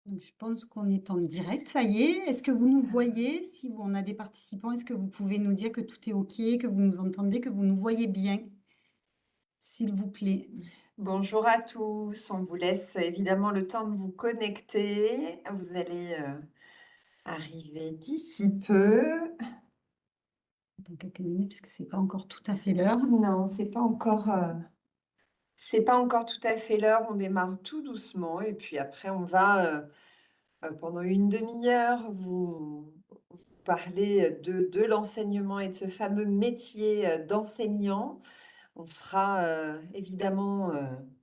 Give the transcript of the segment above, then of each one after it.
Donc, je pense qu'on est en direct, ça y est. Est-ce que vous nous voyez? Si on a des participants, est-ce que vous pouvez nous dire que tout est OK, que vous nous entendez, que vous nous voyez bien, s'il vous plaît? Bonjour à tous, on vous laisse évidemment le temps de vous connecter. Vous allez arriver d'ici peu. Dans quelques minutes, parce que c'est pas encore tout à fait l'heure. Non, c'est pas encore tout à fait l'heure. On démarre tout doucement et puis après on va pendant une demi-heure vous parler de l'enseignement et de ce fameux métier d'enseignant. On fera évidemment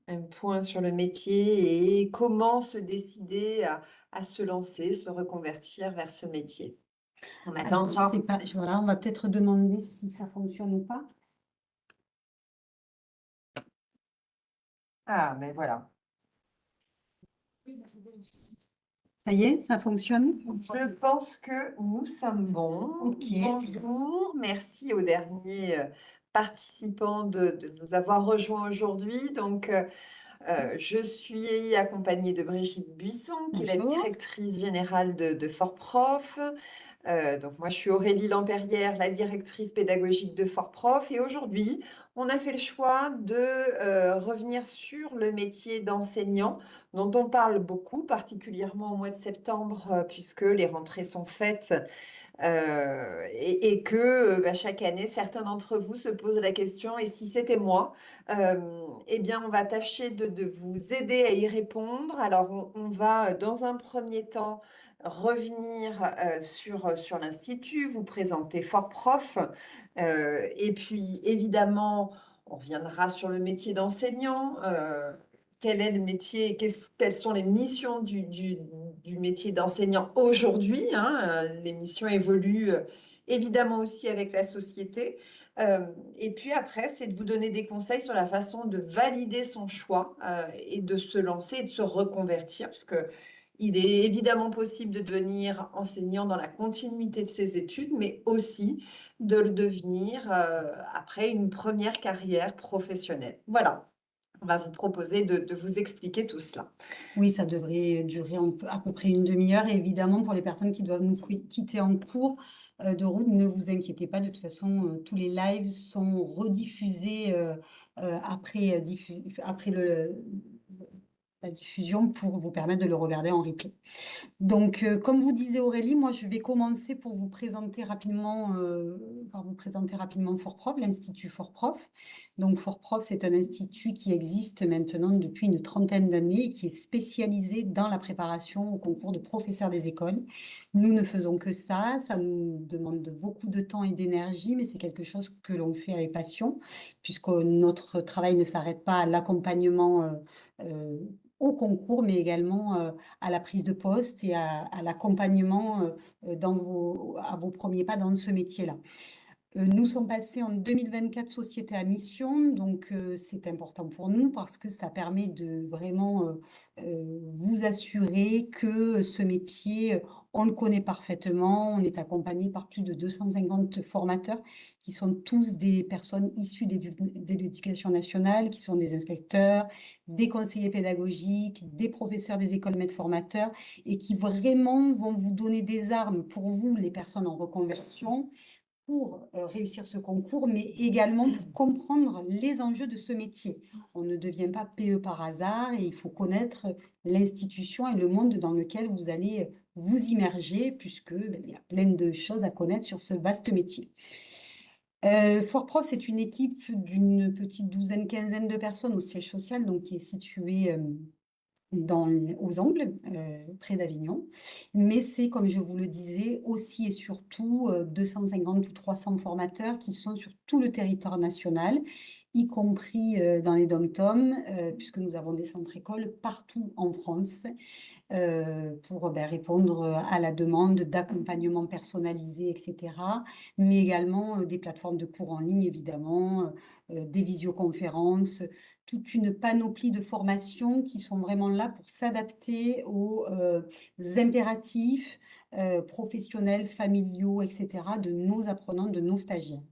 un point sur le métier et comment se décider à se lancer, se reconvertir vers ce métier. On Alors, je sais attendra. pas, voilà, on va peut-être demander si ça fonctionne ou pas. Ah, mais voilà. Ça y est, ça fonctionne? Je pense que nous sommes bons. OK. Bonjour, merci aux derniers participants de nous avoir rejoints aujourd'hui. Donc, je suis accompagnée de Brigitte Buisson, qui est la Bonjour. directrice générale de FortProf. Donc moi, je suis Aurélie Lampérière, la directrice pédagogique de FortProf. Et aujourd'hui, on a fait le choix de revenir sur le métier d'enseignant, dont on parle beaucoup, particulièrement au mois de septembre, puisque les rentrées sont faites et que bah, chaque année, certains d'entre vous se posent la question, et si c'était moi? Eh bien, on va tâcher de vous aider à y répondre. Alors, on va, dans un premier temps, revenir sur l'Institut, vous présenter FortProf, et puis évidemment, on reviendra sur le métier d'enseignant. Quel est le métier, quelles sont les missions du métier d'enseignant aujourd'hui, hein, les missions évoluent évidemment aussi avec la société. Et puis après, c'est de vous donner des conseils sur la façon de valider son choix et de se lancer et de se reconvertir, parce que il est évidemment possible de devenir enseignant dans la continuité de ses études, mais aussi de le devenir après une première carrière professionnelle. Voilà, on va vous proposer de vous expliquer tout cela. Oui, ça devrait durer à peu près une demi-heure. Et évidemment, pour les personnes qui doivent nous quitter en cours de route, ne vous inquiétez pas. De toute façon, tous les lives sont rediffusés après, après la diffusion pour vous permettre de le regarder en replay. Donc, comme vous disait Aurélie, moi, je vais commencer par vous présenter rapidement FortProf, l'Institut FortProf. Donc, FortProf, c'est un institut qui existe maintenant depuis une trentaine d'années et qui est spécialisé dans la préparation au concours de professeurs des écoles. Nous ne faisons que ça. Ça nous demande beaucoup de temps et d'énergie, mais c'est quelque chose que l'on fait avec passion, puisque notre travail ne s'arrête pas à l'accompagnement euh, au concours, mais également à la prise de poste et à l'accompagnement à vos premiers pas dans ce métier-là. Nous sommes passés en 2024 société à mission, donc c'est important pour nous parce que ça permet de vraiment vous assurer que ce métier, on le connaît parfaitement. On est accompagné par plus de 250 formateurs qui sont tous des personnes issues de l'éducation nationale, qui sont des inspecteurs, des conseillers pédagogiques, des professeurs des écoles maîtres formateurs et qui vraiment vont vous donner des armes pour vous, les personnes en reconversion, pour réussir ce concours, mais également pour comprendre les enjeux de ce métier. On ne devient pas PE par hasard et il faut connaître l'institution et le monde dans lequel vous allez vous immerger, puisque il y a plein de choses à connaître sur ce vaste métier. FortProf, c'est une équipe d'une petite douzaine, quinzaine de personnes au siège social, donc qui est situé aux Angles, près d'Avignon. Mais c'est, comme je vous le disais, aussi et surtout 250 ou 300 formateurs qui sont sur tout le territoire national, y compris dans les dom-toms, puisque nous avons des centres écoles partout en France pour répondre à la demande d'accompagnement personnalisé, etc. Mais également des plateformes de cours en ligne, évidemment, des visioconférences, toute une panoplie de formations qui sont vraiment là pour s'adapter aux impératifs professionnels, familiaux, etc. de nos apprenants, de nos stagiaires.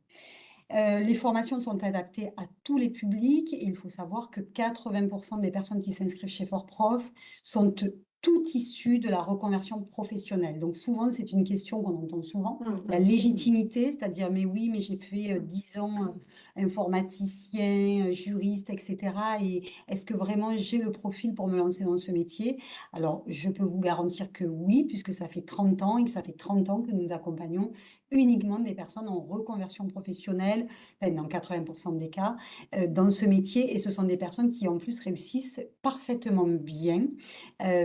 Les formations sont adaptées à tous les publics et il faut savoir que 80% des personnes qui s'inscrivent chez FortProf sont tout issu de la reconversion professionnelle. Donc souvent, c'est une question qu'on entend souvent, la Absolument. légitimité, c'est-à-dire: «Mais oui, mais j'ai fait, 10 ans, informaticien, juriste et cetera et est-ce que vraiment j'ai le profil pour me lancer dans ce métier?» Alors, je peux vous garantir que oui, puisque ça fait 30 ans et que ça fait 30 ans que nous accompagnons uniquement des personnes en reconversion professionnelle, enfin dans 80 des cas, dans ce métier et ce sont des personnes qui en plus réussissent parfaitement bien.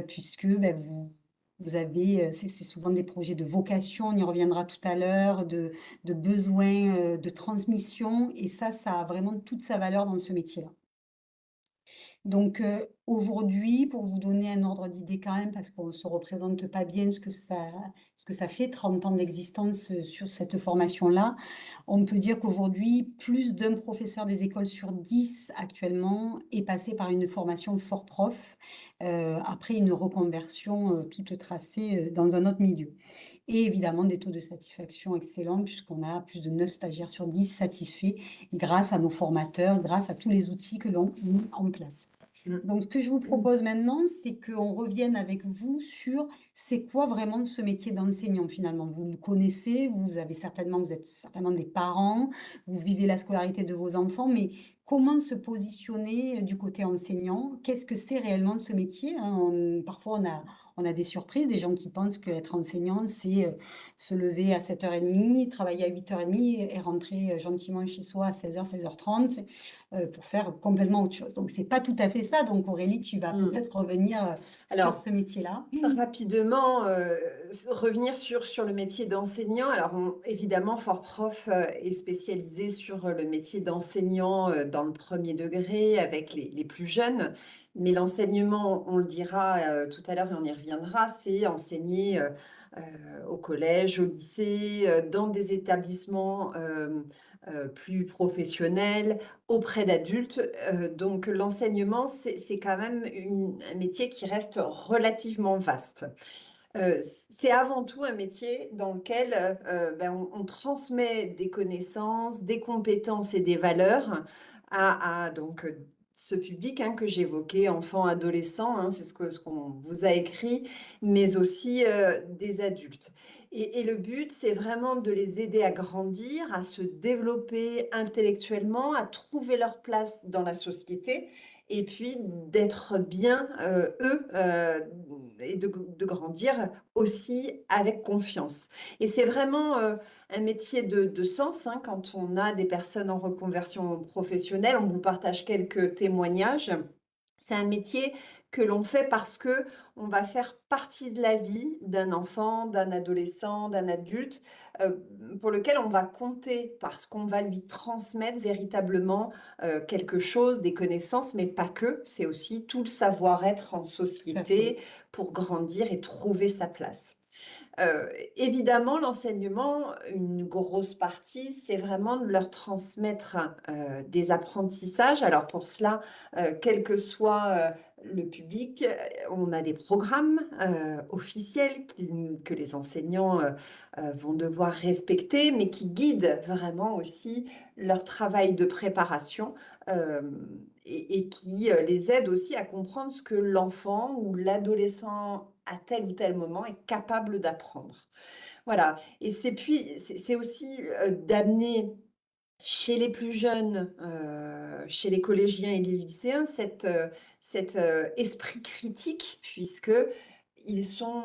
Puisque, vous avez, c'est souvent des projets de vocation, on y reviendra tout à l'heure, de besoins, de transmission et ça a vraiment toute sa valeur dans ce métier-là. Donc, aujourd'hui, pour vous donner un ordre d'idée quand même, parce qu'on ne se représente pas bien ce que ça fait 30 ans d'existence, sur cette formation-là. On peut dire qu'aujourd'hui, plus d'un professeur des écoles sur 10 actuellement est passé par une formation fort prof, après une reconversion, toute tracée, dans un autre milieu. Et évidemment des taux de satisfaction excellents puisqu'on a plus de 9 stagiaires sur 10 satisfaits grâce à nos formateurs, grâce à tous les outils que l'on met en place. Mmh. Donc, ce que je vous propose maintenant, c'est qu'on revienne avec vous sur c'est quoi vraiment ce métier d'enseignant finalement. Vous le connaissez, vous êtes certainement des parents, vous vivez la scolarité de vos enfants, mais comment se positionner du côté enseignant? Qu'est-ce que c'est réellement ce métier, hein? Parfois, on a des surprises, des gens qui pensent qu'être enseignant, c'est se lever à 7h30, travailler à 8h30 et rentrer gentiment chez soi à 16h, 16h30 pour faire complètement autre chose. Donc c'est pas tout à fait ça. Donc Aurélie, tu vas Mmh. peut-être revenir, sur Alors, ce métier-là. rapidement, revenir sur le métier d'enseignant. Alors évidemment, Fort-Prof, est spécialisé sur, le métier d'enseignant, dans le premier degré avec les plus jeunes. Mais l'enseignement, on le dira, tout à l'heure et on y reviendra, c'est enseigner, au collège, au lycée, dans des établissements, plus professionnels, auprès d'adultes. Donc l'enseignement, c'est quand même un métier qui reste relativement vaste. C'est avant tout un métier dans lequel, on transmet des connaissances, des compétences et des valeurs à donc, ce public, hein, que j'évoquais, enfants, adolescents, hein, c'est ce qu'on vous a écrit, mais aussi, des adultes et le but, c'est vraiment de les aider à grandir, à se développer intellectuellement, à trouver leur place dans la société et puis d'être bien, eux, et de grandir aussi avec confiance. Et c'est vraiment, un métier de sens, hein, quand on a des personnes en reconversion professionnelle. On vous partage quelques témoignages. C'est un métier que l'on fait parce que on va faire partie de la vie d'un enfant, d'un adolescent, d'un adulte, pour lequel on va compter parce qu'on va lui transmettre véritablement, quelque chose, des connaissances, mais pas que. C'est aussi tout le savoir-être en Tout à fait. société pour grandir et trouver sa place. Évidemment, l'enseignement, une grosse partie, c'est vraiment de leur transmettre, des apprentissages. Alors pour cela, quel que soit, le public, on a des programmes, officiels que les enseignants, vont devoir respecter, mais qui guident vraiment aussi leur travail de préparation, et qui, les aident aussi à comprendre ce que l'enfant ou l'adolescent, à tel ou tel moment, est capable d'apprendre. Voilà et c'est aussi, d'amener chez les plus jeunes, chez les collégiens et les lycéens, cet esprit critique puisque ils sont,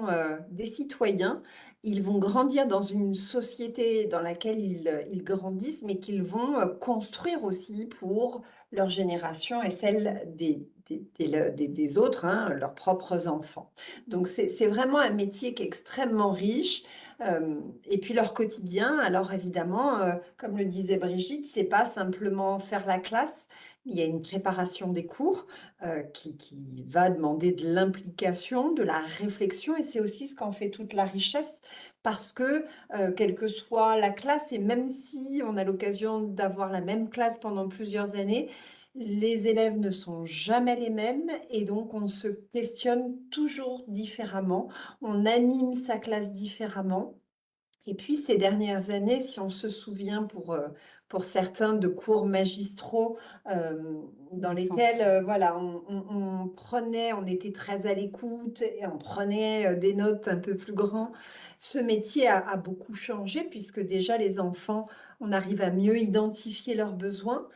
des citoyens. Ils vont grandir dans une société dans laquelle ils grandissent, mais qu'ils vont, construire aussi pour leur génération et celle des autres, hein, leurs propres enfants. Donc c'est vraiment un métier qui est extrêmement riche, et puis leur quotidien, alors évidemment, comme le disait Brigitte, c'est pas simplement faire la classe. Il y a une préparation des cours, qui va demander de l'implication, de la réflexion et c'est aussi ce qu'en fait toute la richesse parce que, quelle que soit la classe et même si on a l'occasion d'avoir la même classe pendant plusieurs années, les élèves ne sont jamais les mêmes et donc on se questionne toujours différemment. On anime sa classe différemment Et puis ces dernières années, si on se souvient pour certains de cours magistraux, dans lesquels, Essentiel. voilà, on était très à l'écoute et on prenait, des notes un peu plus grand. Ce métier a beaucoup changé puisque déjà les enfants, on arrive à mieux identifier leurs besoins,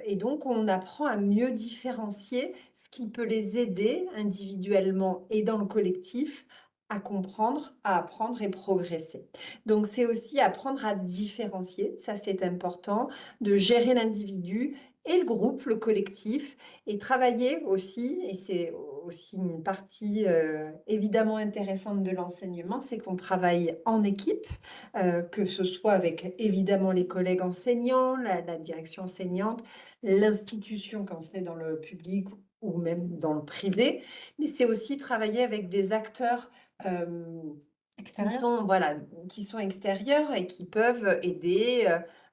et donc on apprend à mieux différencier ce qui peut les aider individuellement et dans le collectif à comprendre, à apprendre et progresser. Donc c'est aussi apprendre à différencier, ça c'est important, de gérer l'individu et le groupe, le collectif, et travailler aussi, et c'est aussi une partie évidemment intéressante de l'enseignement, c'est qu'on travaille en équipe, que ce soit avec évidemment les collègues enseignants, la direction enseignante, l'institution quand c'est dans le public ou même dans le privé, mais c'est aussi travailler avec des acteurs qui Extérieur? sont, voilà, qui sont extérieurs et qui peuvent aider,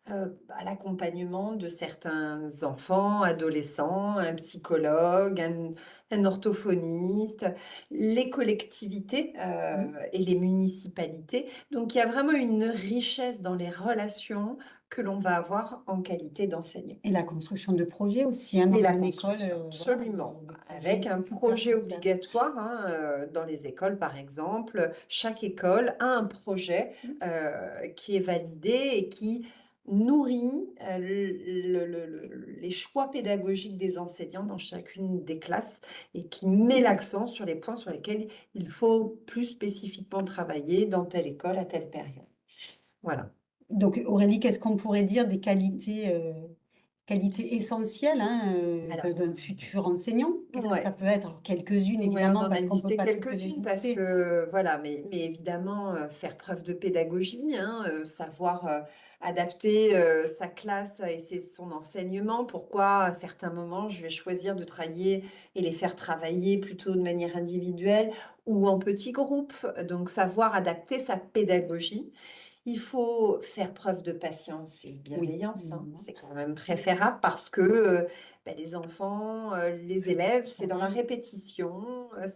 à l'accompagnement de certains enfants, adolescents, un psychologue, un orthophoniste, les collectivités, Mmh. et les municipalités. Donc il y a vraiment une richesse dans les relations que l'on va avoir en qualité d'enseignant. Et la construction de projets aussi, hein, Et dans la une école, construction, voilà, il y a absolument. des projets Avec un super projet crucial. obligatoire, hein, dans les écoles, par exemple. Chaque école a un projet, Mmh. qui est validé et qui nourrit, les choix pédagogiques des enseignants dans chacune des classes et qui met l'accent sur les points sur lesquels il faut plus spécifiquement travailler dans telle école à telle période. Voilà. Donc Aurélie, qu'est-ce qu'on pourrait dire des qualités, qualités essentielles, hein, Alors, d'un futur enseignant? Qu'est-ce que ça ouais. peut être? Alors quelques-unes Ouais, on évidemment en a parce qu'on ne peut listé pas toutes les quelques-unes parce lister. que voilà, mais évidemment, faire preuve de pédagogie, hein, savoir, adapter, sa classe et son enseignement. Pourquoi à certains moments, je vais choisir de travailler et les faire travailler plutôt de manière individuelle ou en petits groupes. Donc savoir adapter sa pédagogie. Il faut faire preuve de patience et de Oui, bienveillance, hein. évidemment. C'est quand même préférable parce que, les enfants, les élèves, Ça c'est dans la arrive. répétition,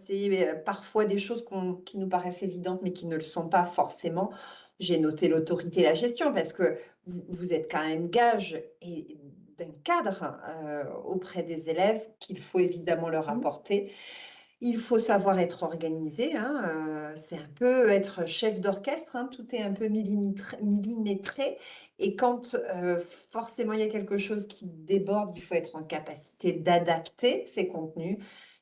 c'est, parfois des choses qui nous paraissent évidentes, mais qui ne le sont pas forcément. J'ai noté l'autorité et la gestion parce que vous êtes quand même gage et d'un cadre, auprès des élèves qu'il faut évidemment leur Mmh. apporter. Il faut savoir être organisé, hein, c'est un peu être chef d'orchestre, hein, tout est un peu millimétré et quand, forcément il y a quelque chose qui déborde, il faut être en capacité d'adapter ses contenus.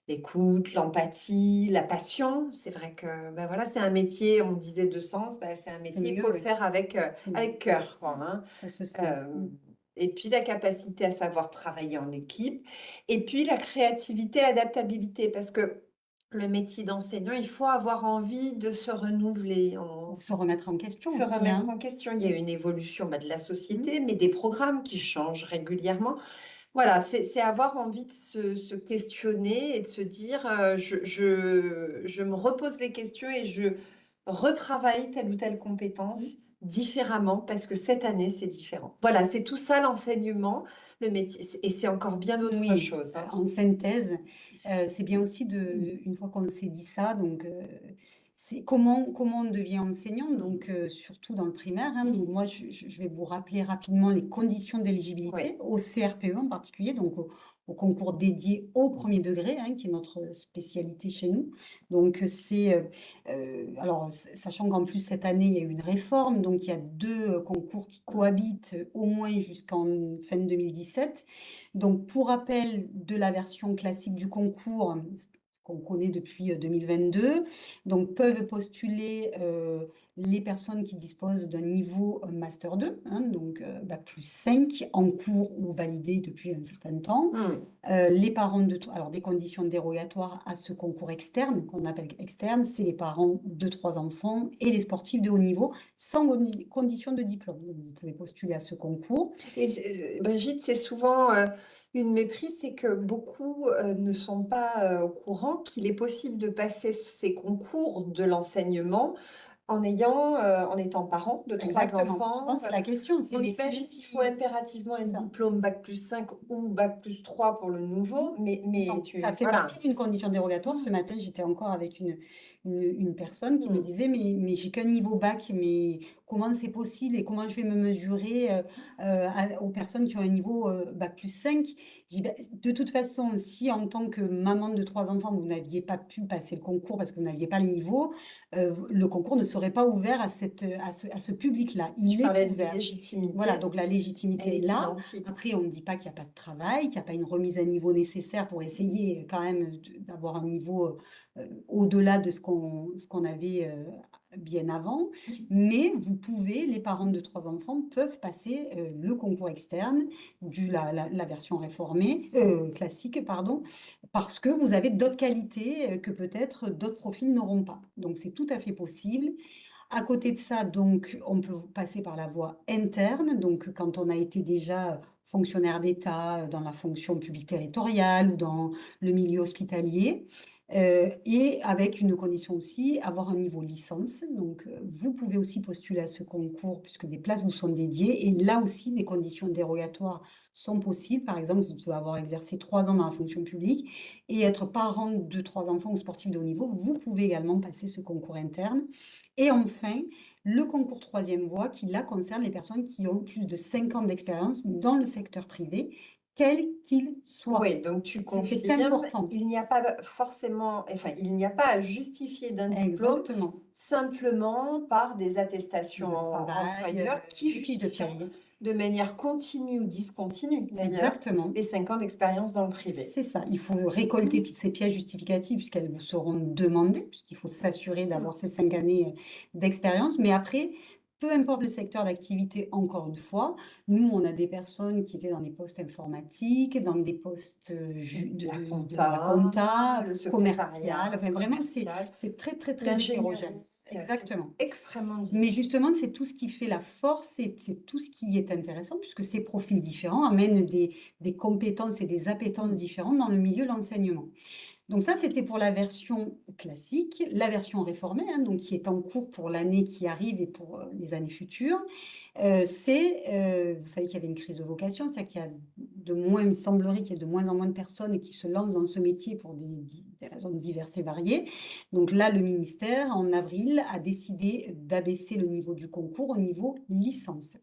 L'écoute, l'empathie, la passion, c'est vrai que, voilà, c'est un métier, on me disait de sens, c'est un C'est métier, il faut mieux, le oui. faire C'est mieux. avec cœur, quoi, hein. Ça se sent. Mmh. Hem Et puis la capacité à savoir travailler en équipe et puis la créativité, l'adaptabilité parce que le métier d'enseignant, il faut avoir envie de se renouveler, Se remettre en question se aussi, remettre hein. en question. Il y a une évolution, de la Mmh. société, mais des programmes qui changent régulièrement. Voilà, c'est avoir envie de se questionner et de se dire, je me repose les questions et je retravaille telle ou telle Mmh. compétence différemment parce que cette année, c'est différent. Voilà, c'est tout ça l'enseignement, le métier et c'est encore bien d'autres Oui, choses, hein. en synthèse, c'est bien aussi une fois qu'on s'est dit ça, donc c'est comment on devient enseignant, donc surtout dans le primaire, hein. Donc moi, je vais vous rappeler rapidement les conditions d'éligibilité Oui. au CRPE en particulier, donc au concours dédié au premier degré, hein, qui est notre spécialité chez nous. Donc c'est, alors sachant qu'en plus cette année, il y a eu une réforme, donc il y a 2 concours qui cohabitent au moins jusqu'en fin 2017. Donc, pour rappel de la version classique du concours, qu'on connaît depuis 2022, donc peuvent postuler les personnes qui disposent d'un niveau master 2, hein, donc bac+5 en cours ou validé depuis un certain temps. Mmh. Les parents alors des conditions dérogatoires à ce concours externe, qu'on appelle externe, c'est les parents de 3 enfants et les sportifs de haut niveau, sans condition de diplôme. Donc, vous pouvez postuler à ce concours. Et Brigitte, c'est souvent, une méprise, c'est que beaucoup, ne sont pas, au courant qu'il est possible de passer ces concours de l'enseignement en étant parent de 3 Exactement. Souvent, enfants. c'est la question, c'est On mais si imagine qu'il faut impérativement un c'est ça. diplôme bac+5 ou bac+3 pour le Mmh. nouveau, mais Non, ça tu fait voilà. partie d'une condition dérogatoire. Ce matin, j'étais encore avec une personne qui me Mmh. disait: «Mais j'ai qu'un niveau bac, mais comment c'est possible et comment je vais me mesurer, aux personnes qui ont un niveau, bac+5?» Je dis: «Beh, de toute façon, si en tant que maman de 3 enfants, vous n'aviez pas pu passer le concours parce que vous n'aviez pas le niveau, le concours ne serait pas ouvert à ce public-là. Tu Il est parlais de ouvert». Voilà, légitimité, donc la légitimité elle est est là. identique. Après, on ne dit pas qu'il y a pas de travail, qu'il y a pas une remise à niveau nécessaire pour essayer quand même d'avoir un niveau, au-delà de ce qu'on avait, bien avant. Mais vous pouvez, les parents de 3 enfants peuvent passer, le concours externe la version réformée, classique, pardon, parce que vous avez d'autres qualités, que peut-être d'autres profils n'auront pas. Donc c'est tout à fait possible. À côté de ça, donc, on peut passer par la voie interne, donc quand on a été déjà fonctionnaire d'État, dans la fonction publique territoriale ou dans le milieu hospitalier, et avec une condition aussi, avoir un niveau licence. Donc, vous pouvez aussi postuler à ce concours puisque des places vous sont dédiées et là aussi des conditions dérogatoires sont possibles. Par exemple, vous pouvez avoir exercé 3 ans dans la fonction publique et être parent de 3 enfants ou sportif de haut niveau. Vous pouvez également passer ce concours interne et enfin, le concours troisième voie qui, là, concerne les personnes qui ont plus de 5 ans d'expérience dans le secteur privé, quel qu'il soit. Oui, donc tu C'est confirmes, important. il n'y a pas forcément enfin, il n'y a pas à justifier d'un diplôme, Exactement. simplement par des attestations De travail, employeurs qui des fiches de justifient paye. de manière continue ou discontinue d'ailleurs, Exactement. les 5 ans d'expérience dans le privé. C'est ça. Il faut récolter toutes ces pièces justificatives puisqu'elles vous seront demandées, puisqu'il faut s'assurer Mmh. d'avoir ces 5 années, d'expérience. Mais après, peu importe le secteur d'activité, encore une fois, nous, on a des personnes qui étaient dans des postes informatiques, dans des postes, ju de la La compta, compta, le commercial, secrétariat, enfin vraiment commercial, c'est très, très, très hétérogène. l'ingénierie, c'est Exactement. extrêmement Mais divers. justement, c'est tout ce qui fait la force et c'est tout ce qui est intéressant puisque ces profils différents amènent des compétences et des appétences Mmh. différentes dans le milieu de l'enseignement. Donc ça, c'était pour la version classique. La version réformée, hein, donc qui est en cours pour l'année qui arrive et pour, les années futures. Vous savez qu'il y avait une crise de vocation, c'est-à-dire qu'il y a il me semblerait qu'il y a de moins en moins de personnes qui se lancent dans ce métier pour des raisons diverses et variées. Donc là, le ministère, en avril, a décidé d'abaisser le niveau du concours au niveau licence.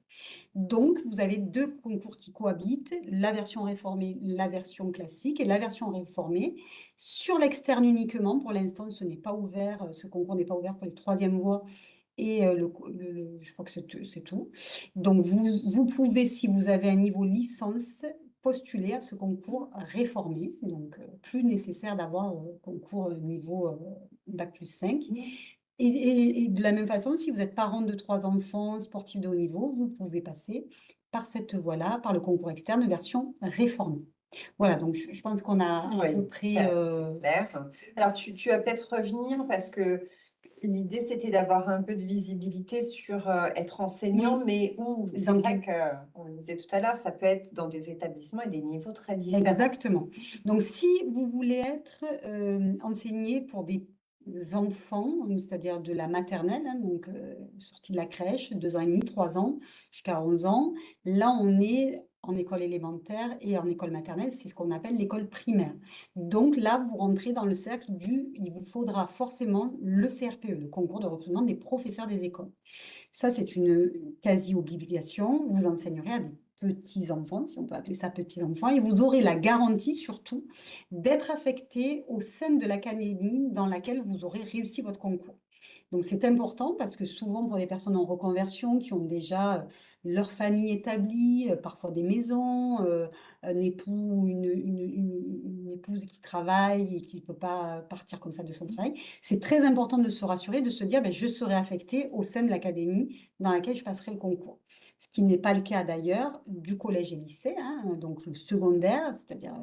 Donc, vous avez 2 concours qui cohabitent, la version réformée, la version classique et la version réformée sur l'externe uniquement. Pour l'instant, ce n'est pas ouvert, ce concours n'est pas ouvert pour les troisièmes voies et je crois que c'est tout. Donc vous pouvez, si vous avez un niveau licence, postuler à ce concours réformé. Donc plus nécessaire d'avoir, concours, niveau, bac+5 et de la même façon, si vous êtes parent de 3 enfants, sportif de haut niveau, vous pouvez passer par cette voie-là, par le concours externe version réformée. Voilà, donc je pense qu'on a à peu Oui, près, c'est clair. Alors tu vas peut-être revenir parce que l'idée c'était d'avoir un peu de visibilité sur, être enseignant, oui, mais où c'est dans vrai quel qu'on le disait tout à l'heure, ça peut être dans des établissements et des niveaux très différents. exactement. Donc si vous voulez être, enseigné pour des enfants, c'est-à-dire de la maternelle, hein, donc sortis de la crèche, 2 ans et demi, 3 ans, jusqu'à 11 ans. Là, on est en école élémentaire et en école maternelle, c'est ce qu'on appelle l'école primaire. Donc là, vous rentrez dans le cercle il vous faudra forcément le CRPE, le concours de recrutement des professeurs des écoles. Ça, c'est une quasi-obligation. Vous enseignerez à des petits-enfants, si on peut appeler ça petits-enfants, et vous aurez la garantie surtout d'être affecté au sein de l'académie dans laquelle vous aurez réussi votre concours. Donc c'est important parce que souvent pour des personnes en reconversion qui ont déjà, leur famille établie, parfois des maisons, un époux ou une épouse qui travaille et qui ne peut pas partir comme ça de son travail, c'est très important de se rassurer, de se dire: «Beh, je serai affecté au sein de l'académie dans laquelle je passerai le concours». Ce qui n'est pas le cas d'ailleurs du collège et lycée, hein, donc le secondaire, c'est-à-dire,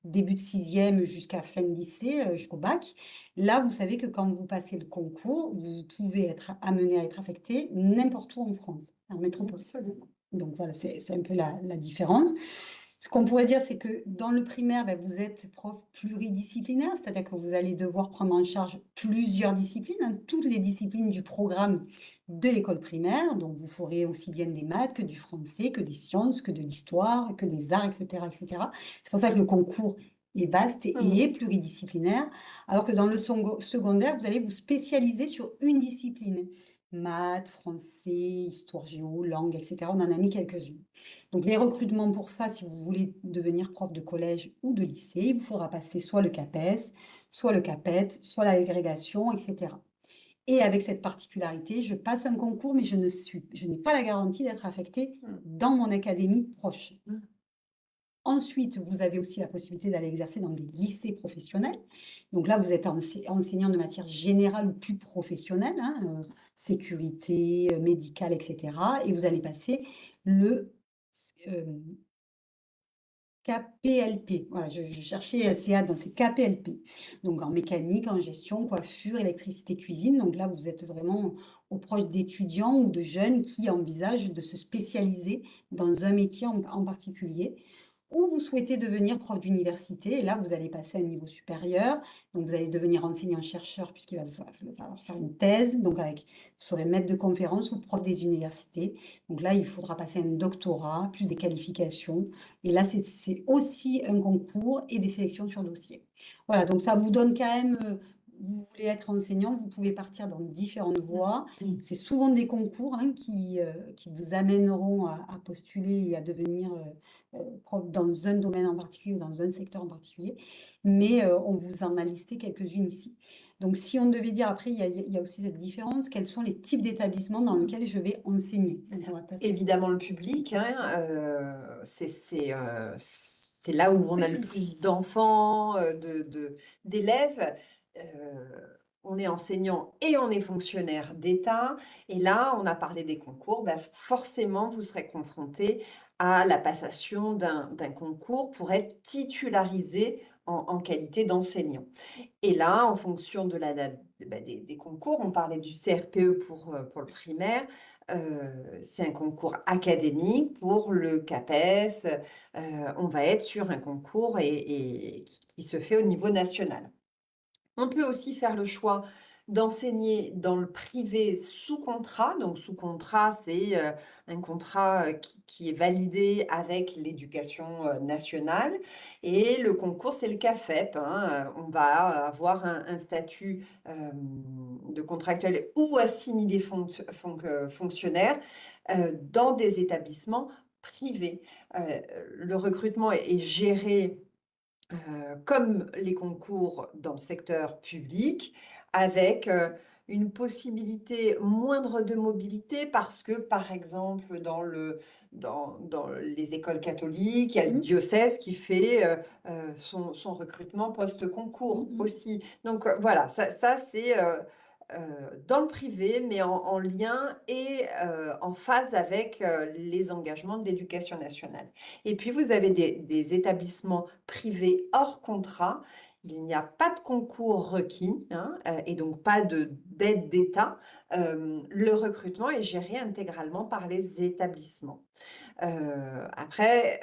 début de sixième jusqu'à fin de lycée, jusqu'au bac. Là, vous savez que quand vous passez le concours, vous pouvez être amené à être affecté n'importe où en France, en métropole. Absolument. Donc voilà, c'est un peu la différence. Ce qu'on pourrait dire, c'est que dans le primaire, vous êtes prof pluridisciplinaire, c'est-à-dire que vous allez devoir prendre en charge plusieurs disciplines, hein, toutes les disciplines du programme de l'école primaire. Donc vous ferez aussi bien des maths que du français, que des sciences, que de l'histoire, que des arts, etc., etc. C'est pour ça que le concours est vaste et Mmh. est pluridisciplinaire, alors que dans le secondaire, vous allez vous spécialiser sur une discipline. Maths, français, histoire géo, langue, etc. On en a mis quelques-unes. Donc les recrutements pour ça, si vous voulez devenir prof de collège ou de lycée, il vous faudra passer soit le CAPES, soit le CAPET, soit l'agrégation, etc. Et avec cette particularité, je passe un concours, mais je n'ai pas la garantie d'être affectée Mmh. dans mon académie proche. Mmh. Ensuite, vous avez aussi la possibilité d'aller exercer dans des lycées professionnels. Donc là, vous êtes enseignant de matière générale ou plus professionnelle, hein, sécurité, médicale, etc. Et vous allez passer le euh, KPLP. Voilà, je cherchais CA, donc c'est KPLP. Donc en mécanique, en gestion, coiffure, électricité, cuisine. Donc là, vous êtes vraiment au proche d'étudiants ou de jeunes qui envisagent de se spécialiser dans un métier en particulier. Ou vous souhaitez devenir prof d'université, et là, vous allez passer à un niveau supérieur. Donc, vous allez devenir enseignant-chercheur, puisqu'il va falloir faire une thèse. Donc, vous serez maître de conférence ou prof des universités. Donc là, il faudra passer un doctorat, plus des qualifications. Et là, c'est aussi un concours et des sélections sur dossier. Voilà, donc ça vous donne quand même, vous voulez être enseignant, vous pouvez partir dans différentes voies. Mmh. C'est souvent des concours hein, qui vous amèneront à postuler et à devenir prof dans un domaine en particulier ou dans un secteur en particulier. Mais on vous en a listé quelques-unes ici. Donc, si on devait dire, après, il y a aussi cette différence, quels sont les types d'établissements dans lesquels je vais enseigner? Donc, on va peut-être Évidemment le public, hein, c'est là où on a le plus d'enfants, d'élèves. Heu, on est enseignant et on est fonctionnaire d'État et là, on a parlé des concours, bah, forcément, vous serez confrontés à la passation d'un concours pour être titularisé en qualité d'enseignant. Et là, en fonction de la date, bah, des concours, on parlait du CRPE pour le primaire, c'est un concours académique. Pour le CAPES, on va être sur un concours et qui se fait au niveau national. On peut aussi faire le choix d'enseigner dans le privé sous contrat. Donc sous contrat, c'est, un contrat, qui est validé avec l'éducation, nationale et le concours, c'est le CAFEP, hein, on va avoir un statut, de contractuel ou assimilé fonctionnaire, dans des établissements privés. Heu, le recrutement est géré comme les concours dans le secteur public, avec, une possibilité moindre de mobilité parce que, par exemple, dans les écoles catholiques, il y a le Mmh, diocèse qui fait, son recrutement mmh, post-concours mmh. aussi. Donc, voilà, ça c'est, dans le privé, mais en lien et en phase avec, les engagements de l'éducation nationale. Et puis vous avez des établissements privés hors contrat. Il n'y a pas de concours requis, hein, et donc pas d'aide d'État. Le recrutement est géré intégralement par les établissements. Après,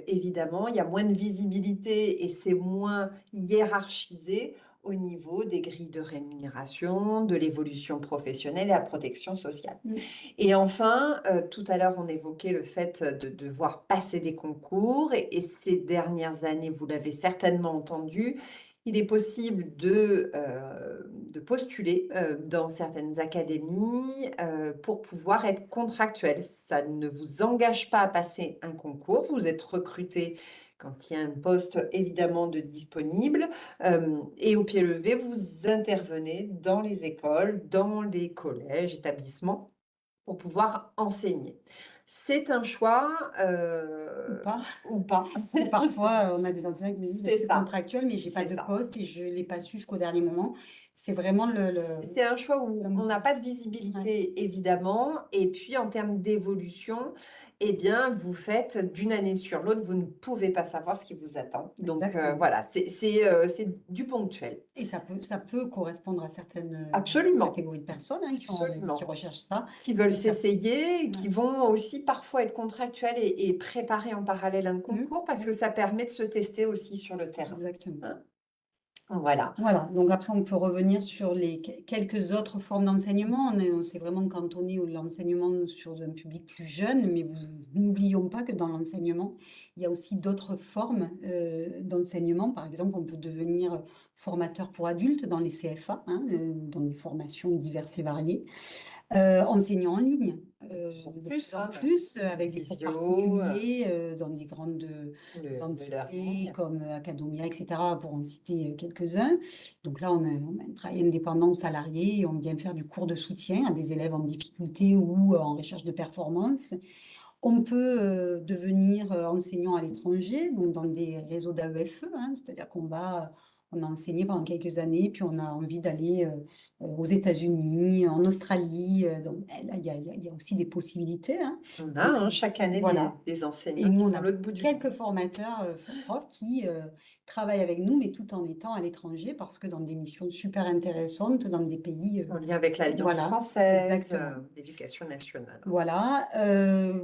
évidemment, il y a moins de visibilité et c'est moins hiérarchisé au niveau des grilles de rémunération, de l'évolution professionnelle et la protection sociale. Mmh. Et enfin, tout à l'heure, on évoquait le fait de devoir passer des concours et ces dernières années, vous l'avez certainement entendu, il est possible de postuler, dans certaines académies, pour pouvoir être contractuel. Ça ne vous engage pas à passer un concours. Vous êtes recruté quand il y a un poste évidemment de disponible, et au pied levé, vous intervenez dans les écoles, dans les collèges, établissements pour pouvoir enseigner. C'est un choix, Ou pas. ou pas. Parce que parfois, on a des enseignants qui nous disent: «Bah, je C'est suis ça, contractuelle, mais j'ai pas c'est de ça. poste et je l'ai pas su jusqu'au dernier moment». C'est vraiment C'est un choix la où on mmh, n'a pas de ouais, visibilité évidemment et puis en termes d'évolution, eh bien, vous faites d'une année sur l'autre, vous ne pouvez pas savoir ce qui vous attend. Donc exactement. voilà, c'est du ponctuel. Et ça peut correspondre à certaines, Absolument, catégories de personnes, hein, qui absolument. recherchent ça Qui veulent et ça s'essayer, ouais. qui vont aussi parfois être contractuels et préparer en parallèle un Mmh, concours parce que oui, ça permet de se tester aussi sur le terrain, exactement. hein. Voilà. Voilà, donc après on peut revenir sur les quelques autres formes d'enseignement. On s'est vraiment cantonné au l'enseignement sur un public plus jeune, mais vous n'oublions pas que dans l'enseignement, il y a aussi d'autres formes, d'enseignement. Par exemple, on peut devenir formateur pour adultes dans les CFA, hein, dans des formations diverses et variées. Enseignant en ligne, En de plus plus, en hein, plus, avec des cours visio, particuliers, dans des grandes, le entités learning. comme, Academia et cetera, pour en citer, quelques-uns. Donc là, on a un travail indépendant ou salarié et on vient faire du cours de soutien à des élèves en difficulté ou, en recherche de performance. On peut, devenir, enseignant à l'étranger, donc dans des réseaux d'AEFE, hein, c'est-à-dire on a enseigné pendant quelques années, puis on a envie d'aller, aux États-Unis, en Australie, donc là, il y a aussi des possibilités, hein. On a, Donc hein, c'est chaque année voilà, des et enseignants nous, qui on sont à a l'autre bout du quelques monde, formateurs, profs qui, travaillent avec nous, mais tout en étant à l'étranger parce que dans des missions super intéressantes, dans des pays, en lien avec l'Alliance voilà, française, exactement. d'éducation nationale. Voilà,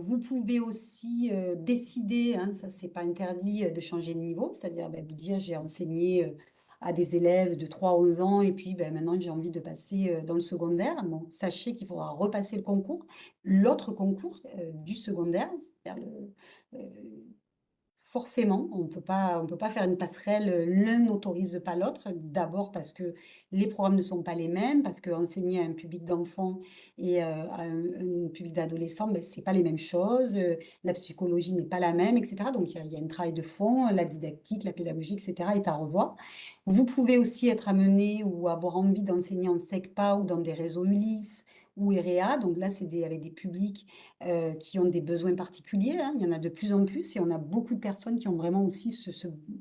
vous pouvez aussi, décider, hein, ça c'est pas interdit, de changer de niveau. C'est-à-dire, vous dire: «J'ai enseigné, à des élèves de 3 à 11 ans et puis, maintenant j'ai envie de passer, dans le secondaire». Bon, sachez qu'il faudra repasser le concours, l'autre concours, du secondaire, c'est-à-dire forcément, on peut pas faire une passerelle, l'un n'autorise pas l'autre. D'abord parce que les programmes ne sont pas les mêmes, parce qu'enseigner à un public d'enfants et à un public d'adolescents, c'est pas les mêmes choses, la psychologie n'est pas la même et cetera. Donc il y a un travail de fond, la didactique, la pédagogie et cetera est à revoir. Vous pouvez aussi être amené ou avoir envie d'enseigner en SECPA ou dans des réseaux Ulysse ou EREA. Donc là, c'est avec des publics qui ont des besoins particuliers, hein. Il y en a de plus en plus et on a beaucoup de personnes qui ont vraiment aussi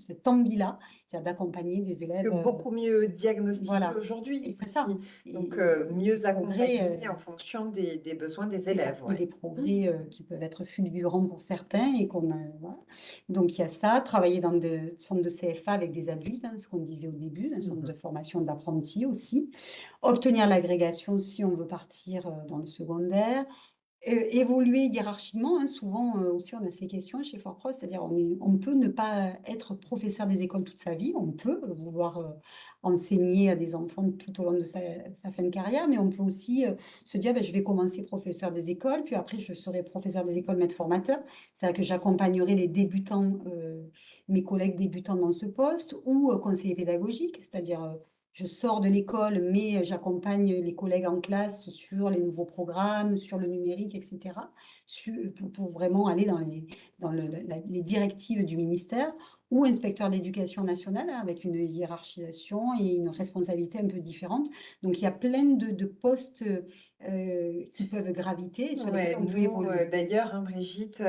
cette envie-là, c'est-à-dire d'accompagner des Que élèves, beaucoup mieux diagnostiqué voilà, et aujourd'hui c'est ça, aussi, donc et des mieux progrès, accompagné en fonction des besoins des c'est ça, élèves, et ouais. des progrès, qui peuvent être fulgurants pour certains et qu'on a voilà. Donc il y a ça, travailler dans des centres de CFA avec des adultes, hein, ce qu'on disait au début, un centre de Mmh. formation d'apprentis aussi. Obtenir l'agrégation si on veut partir, dans le secondaire. Évoluer hiérarchiquement, hein, souvent, aussi on a ces questions chez Fort-Prof, c'est-à-dire on peut ne pas être professeur des écoles toute sa vie, on peut vouloir, enseigner à des enfants tout au long de sa fin de carrière, mais on peut aussi, se dire: «Je vais commencer professeur des écoles, puis après je serai professeur des écoles, maître formateur». C'est-à-dire que j'accompagnerai les débutants, mes collègues débutants dans ce poste ou, conseiller pédagogique, c'est-à-dire, je sors de l'école, mais j'accompagne les collègues en classe sur les nouveaux programmes, sur le numérique et cetera, pour vraiment aller dans les directives du ministère ou inspecteur d'éducation nationale, hein, avec une hiérarchisation et une responsabilité un peu différente. Donc il y a plein de postes, qui peuvent graviter et sur lesquels Ouais, on peut nous, évoluer. d'ailleurs, hein, Brigitte,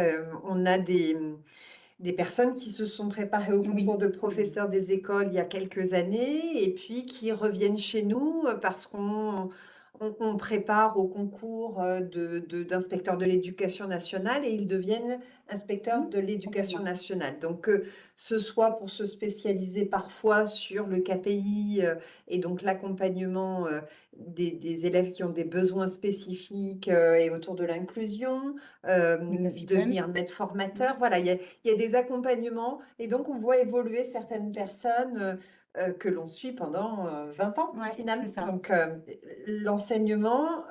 on a des personnes qui se sont préparées au concours Oui, de oui. professeurs des écoles il y a quelques années et puis qui reviennent chez nous, parce qu'on prépare au concours, d'inspecteurs de l'éducation nationale et ils deviennent inspecteurs Mmh, de l'éducation complètement. nationale. Donc, ce soit pour se spécialiser parfois sur le KPI, et donc l'accompagnement, des élèves qui ont des besoins spécifiques, et autour de l'inclusion, Le CAFIPEMS. devenir maître Mmh. formateur. Voilà, il y a des accompagnements et donc on voit évoluer certaines personnes, que l'on suit pendant, 20 ans Ouais, c'est finalement. ça. Donc, l'enseignement,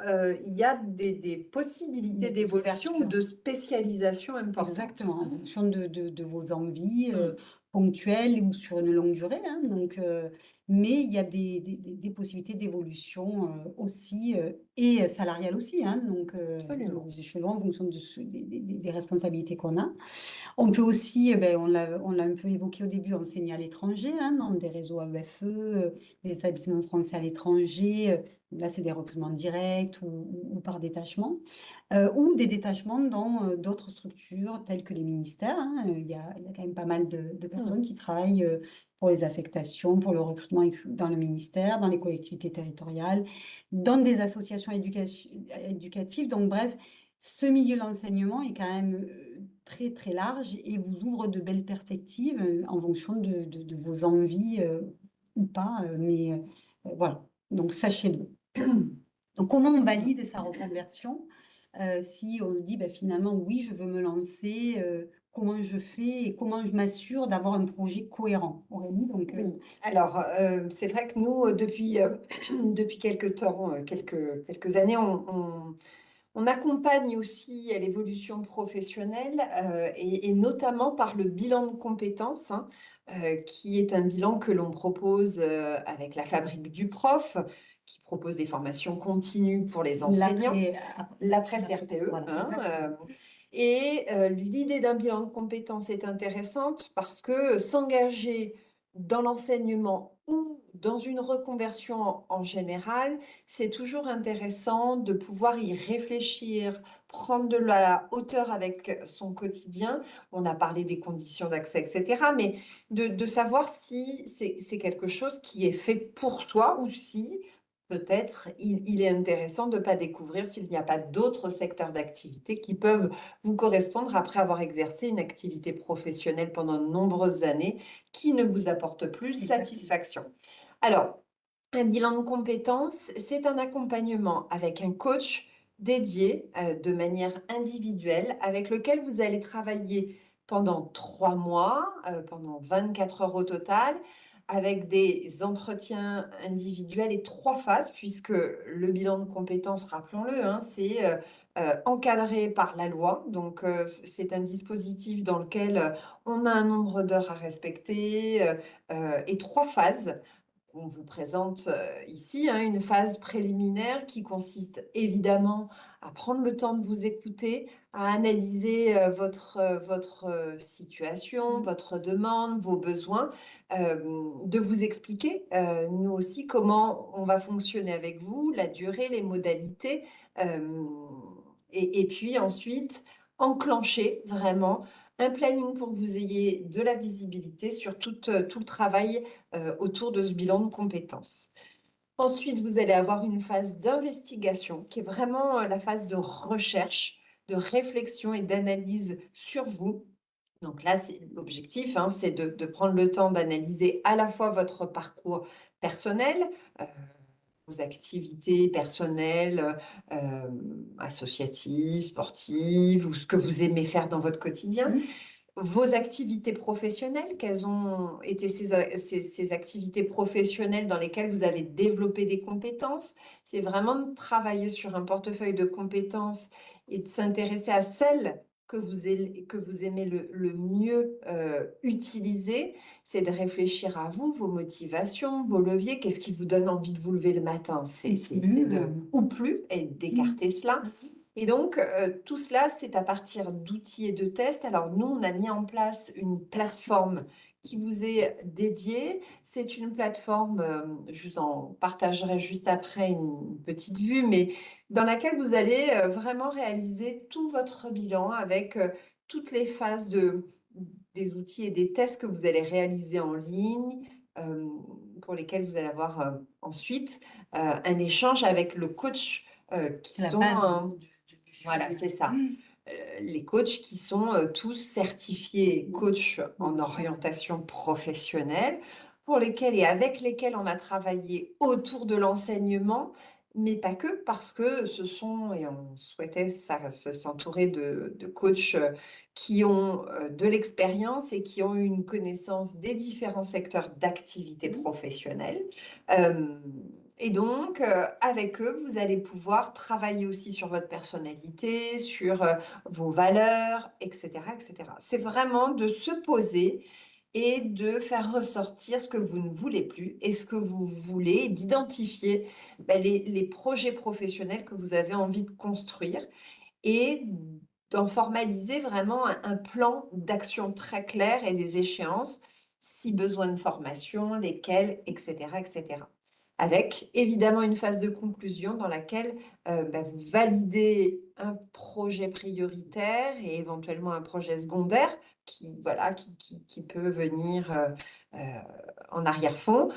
il y a des Il y possibilités a des d'évolution ou ouvertures. de spécialisation importantes. Exactement, en fonction de vos envies, Mmh. ponctuelles ou sur une longue durée, hein, donc mais il y a des possibilités d'évolution, aussi, et salariales aussi, hein, donc dans Absolument. les échelons en fonction de ce des responsabilités qu'on a. On peut aussi, on l'a un peu évoqué au début, enseigner à l'étranger, hein, dans des réseaux AEFE, des établissements français à l'étranger, là, c'est des recrutements directs ou par détachement, ou des détachements dans, d'autres structures telles que les ministères, hein, il y a quand même pas mal de Mmh. personnes qui travaillent, pour les affectations, pour le recrutement dans le ministère, dans les collectivités territoriales, dans des associations éducatives, donc bref, ce milieu de l'enseignement est quand même, très, très large et vous ouvre de belles perspectives, en fonction de vos envies, ou pas, mais voilà, donc sachez-le. Donc comment on valide sa reconversion? Si on se dit: «Finalement, oui, je veux me lancer», comment je fais et comment je m'assure d'avoir un projet cohérent? Aurélie, donc, Oui, alors, c'est vrai que nous, depuis, depuis quelque temps, quelques années, on accompagne aussi à l'évolution professionnelle, et notamment par le bilan de compétences, hein, qui est un bilan que l'on propose, avec la Fabrique du Prof, qui propose des formations continues pour les enseignants, l'après ap l'après l'après CRPE, voilà, hein, exactement. et l'idée d'un bilan de compétences est intéressante parce que s'engager dans l'enseignement ou dans une reconversion en général, c'est toujours intéressant de pouvoir y réfléchir, prendre de la hauteur avec son quotidien. On a parlé des conditions d'accès, et cetera, mais de savoir si c'est quelque chose qui est fait pour soi ou si peut-être il est intéressant de ne pas découvrir s'il n'y a pas d'autres secteurs d'activité qui peuvent vous correspondre après avoir exercé une activité professionnelle pendant de nombreuses années qui ne vous apporte plus Exactement. satisfaction. Alors, un bilan de compétences, c'est un accompagnement avec un coach dédié de manière individuelle avec lequel vous allez travailler pendant 3 mois, pendant 24 heures au total, avec des entretiens individuels et 3 phases, puisque le bilan de compétences, rappelons-le, hein, c'est encadré par la loi. Donc, c'est un dispositif dans lequel on a un nombre d'heures à respecter et 3 phases qu'on vous présente ici, hein, une phase préliminaire qui consiste évidemment à prendre le temps de vous écouter, à analyser votre situation, Mmh. votre demande, vos besoins, de vous expliquer, nous aussi, comment on va fonctionner avec vous, la durée, les modalités, hem et puis ensuite enclencher vraiment un planning pour que vous ayez de la visibilité sur tout le travail autour de ce bilan de compétences. Ensuite, vous allez avoir une phase d'investigation qui est vraiment la phase de recherche, de réflexion et d'analyse sur vous. Donc là, c'est l'objectif, hein, c'est de prendre le temps d'analyser à la fois votre parcours personnel, euh, vos activités personnelles, associatives, sportives, ou ce que vous aimez faire dans votre quotidien, Mmh. vos activités professionnelles, quelles ont été ces activités professionnelles dans lesquelles vous avez développé des compétences? C'est vraiment de travailler sur un portefeuille de compétences et de s'intéresser à celles que vous aimez le mieux, utiliser. C'est de réfléchir à vous, vos motivations, vos leviers. Qu'est-ce qui vous donne envie de vous lever le matin? Ou C'est plus, de ou plus et mmh. d'écarter cela. Et donc, tout cela, c'est à partir d'outils et de tests. Alors nous, on a mis en place une plateforme qui vous est dédiée. C'est une plateforme, je vous en partagerai juste après une petite vue, mais dans laquelle vous allez, vraiment réaliser tout votre bilan avec, toutes les phases des outils et des tests que vous allez réaliser en ligne, pour lesquels vous allez avoir, ensuite, un échange avec le coach, qui C'est la sont, base du voilà, sujet. c'est ça. Mmh. Les coachs qui sont, tous certifiés Mmh. coach Bien en sûr. orientation professionnelle, pour lesquels et avec lesquels on a travaillé autour de l'enseignement, mais pas que, parce que ce sont et on souhaitait s'entourer de coachs, qui ont, de l'expérience et qui ont une connaissance des différents secteurs d'activité Mmh. professionnelle. Hem et donc, avec eux, vous allez pouvoir travailler aussi sur votre personnalité, sur, vos valeurs et cetera, et cetera. C'est vraiment de se poser et de faire ressortir ce que vous ne voulez plus et ce que vous voulez et d'identifier, bah, les projets professionnels que vous avez envie de construire et d'en formaliser vraiment un plan d'action très clair et des échéances, si besoin de formation, lesquelles, et cetera, et cetera. Avec évidemment une phase de conclusion dans laquelle, bah, vous validez un projet prioritaire et éventuellement un projet secondaire qui voilà, qui peut venir, heu, en arrière-fond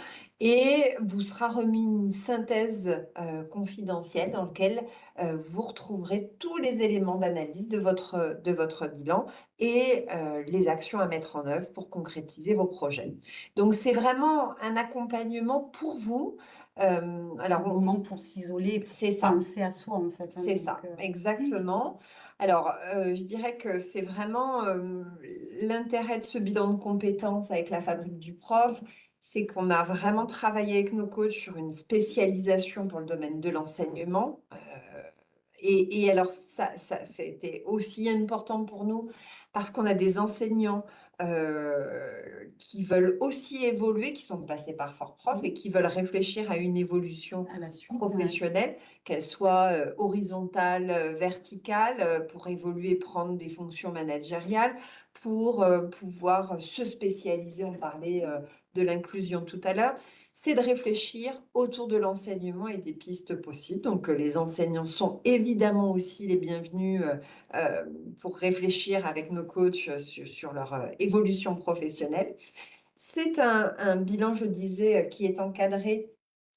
et vous sera remis une synthèse, confidentielle dans lequel, vous retrouverez tous les éléments d'analyse de votre bilan et les actions à mettre en œuvre pour concrétiser vos projets. Donc c'est vraiment un accompagnement pour vous. Un Alors on moment pour s'isoler, pour c'est ça. penser à soi, en fait, hein, C'est donc ça, mmh, exactement. Alors, je dirais que c'est vraiment, l'intérêt de ce bilan de compétences avec la Fabrique du prof, c'est qu'on a vraiment travaillé avec nos coachs sur une spécialisation pour le domaine de l'enseignement, et alors ça c'était aussi important pour nous parce qu'on a des enseignants, qui veulent aussi évoluer, qui sont passés par Fort-Prof mmh, et qui veulent réfléchir à une évolution à la suite, ouais. professionnelle, qu'elle soit, horizontale, verticale, pour évoluer, prendre des fonctions managériales, pour, pouvoir se spécialiser. On parlait, de l'inclusion tout à l'heure. C'est de réfléchir autour de l'enseignement et des pistes possibles. Donc, les enseignants sont évidemment aussi les bienvenus, pour réfléchir avec nos coachs, sur leur, évolution professionnelle. C'est un bilan, je disais, qui est encadré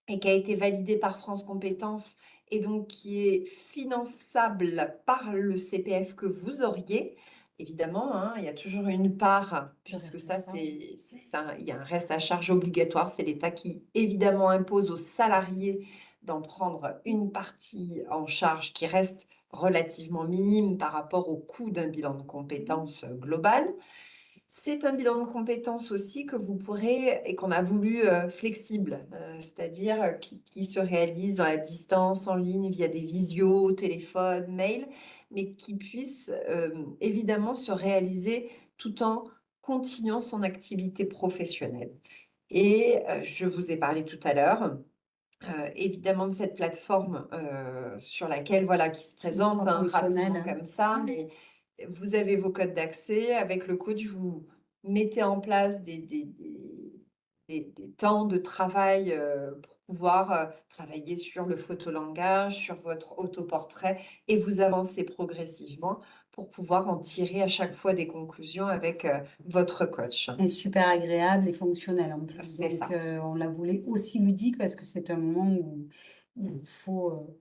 et qui a été validé par France Compétences et donc qui est finançable par le CPF que vous auriez. Évidemment, hein, il y a toujours une part, De puisque reste à ça, charge. il y a un reste à charge obligatoire. C'est l'État qui, évidemment, impose aux salariés d'en prendre Mmh, une partie en charge qui reste relativement minime par rapport au coût d'un bilan de compétences global. C'est un bilan de compétences aussi que vous pourrez et qu'on a voulu, flexible, c'est-à-dire, qui se réalise à distance, en ligne, via des visios, téléphone, mail, mais qui puisse, évidemment se réaliser tout en continuant son activité professionnelle et je vous ai parlé tout à l'heure, évidemment de cette plateforme, sur laquelle voilà, qui se présente, ultra hein, fonctionnel, rapidement hein. comme ça, Ouais. mais vous avez vos codes d'accès. Avec le coach, vous mettez en place des temps de travail, pour pouvoir, travailler sur le photolangage, sur votre autoportrait et vous avancez progressivement pour pouvoir en tirer à chaque fois des conclusions avec, votre coach. Et super agréable et fonctionnel en plus, C'est donc ça, on la voulait aussi ludique parce que c'est un moment où il faut,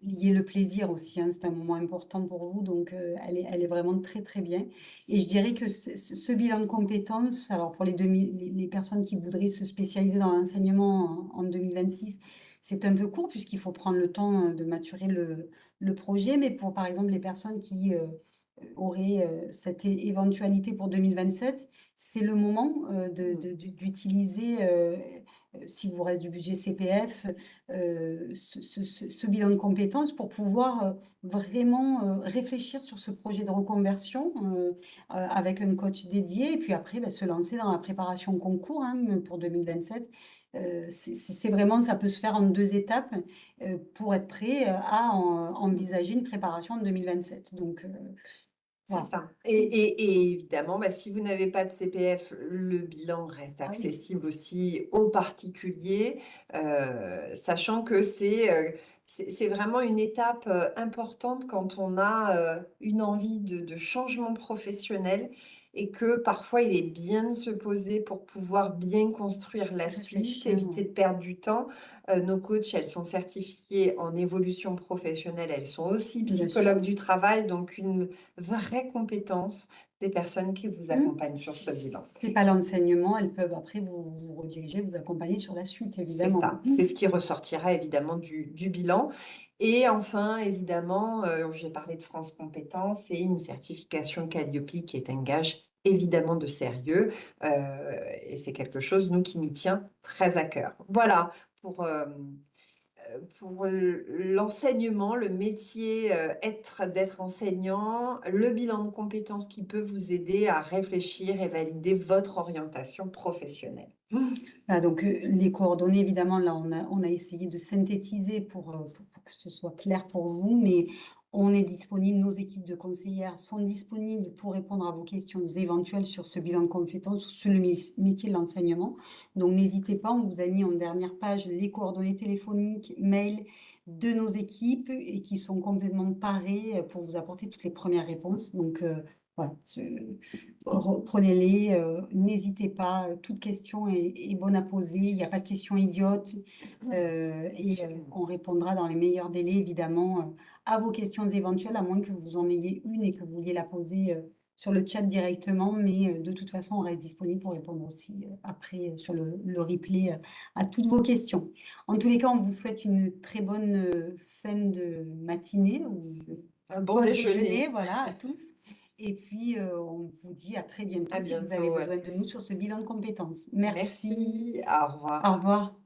lier le plaisir aussi, hein. C'est un moment important pour vous, donc elle est vraiment très, très bien et je dirais que ce bilan de compétences, alors pour les personnes qui voudraient se spécialiser dans l'enseignement en 2026, c'est un peu court puisqu'il faut prendre le temps, de maturer le projet, mais pour, par exemple, les personnes qui, auraient, cette éventualité pour 2027, c'est le moment, mmh, d'utiliser, s'il vous reste du budget CPF, ce bilan de compétences pour pouvoir, vraiment, réfléchir sur ce projet de reconversion, avec un coach dédié et puis après, bah, se lancer dans la préparation au concours, hein, pour 2027. C'est vraiment ça peut se faire en 2 étapes, pour être prêt, à envisager une préparation en 2027 donc c'est voilà. ça Mmh. et évidemment, bah, si vous n'avez pas de CPF, le bilan reste Ah oui, accessible aussi aux particuliers, sachant que c'est vraiment une étape, importante quand on a, une envie de changement professionnel et que parfois il est bien de se poser pour pouvoir bien construire la suite, réfléchir, éviter ouais. de perdre du temps. Nos coachs, elles sont certifiées en évolution professionnelle, elles sont aussi Bien sûr. psychologues du travail, donc une vraie compétence des personnes qui vous Mmh. accompagnent sur ce Si bilan. c'est pas l'enseignement, elles peuvent après vous rediriger, vous accompagner sur la suite C'est évidemment. ça, Mmh. c'est ce qui ressortira évidemment du bilan et enfin évidemment, j'ai parlé de France Compétences et une certification Qualiopi qui est un gage évidemment de sérieux, heu et c'est quelque chose nous qui nous tient très à cœur. Voilà pour l'enseignement, le métier, d'être enseignant, le bilan de compétences qui peut vous aider à réfléchir et valider votre orientation professionnelle. Ah donc, les coordonnées évidemment là on a essayé de synthétiser pour que ce soit clair pour vous, mais on est disponible, nos équipes de conseillères sont disponibles pour répondre à vos questions éventuelles sur ce bilan de compétences ou sur le métier de l'enseignement. Donc n'hésitez pas, on vous a mis en dernière page les coordonnées téléphoniques, mail de nos équipes et qui sont complètement parées, pour vous apporter toutes les premières réponses. Donc, Voilà, prenez-les, n'hésitez pas, toute question est bonne à poser, il n'y a pas de questions idiotes, Absolument. on répondra dans les meilleurs délais évidemment, à vos questions éventuelles, à moins que vous en ayez une et que vous vouliez la poser, sur le chat directement, mais de toute façon, on reste disponible pour répondre aussi, après, sur le replay, à toutes vos questions. En tous les cas, on vous souhaite une très bonne, fin de matinée ou de Un bon pause déjeuner, déjeuner. voilà, à tous. Et puis, on vous dit à très bientôt À si vous avez bientôt, à besoin de nous plus. sur ce bilan de compétences. Merci, Merci, au revoir. au revoir.